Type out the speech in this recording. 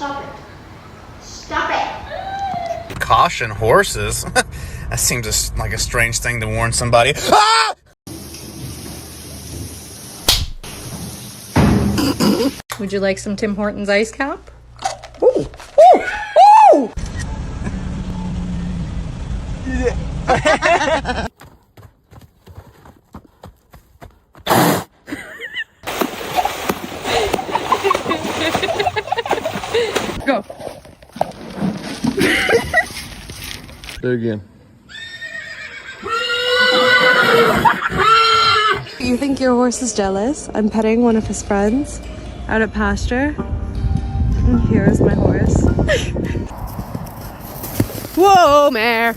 Stop it. Stop it. Caution horses. That seems like a strange thing to warn somebody. Ah! Would you like some Tim Hortons ice cap? Ooh! Ooh! Ooh! Go. Do it again. You think your horse is jealous? I'm petting one of his friends out at pasture. And here's my horse. Whoa, mare!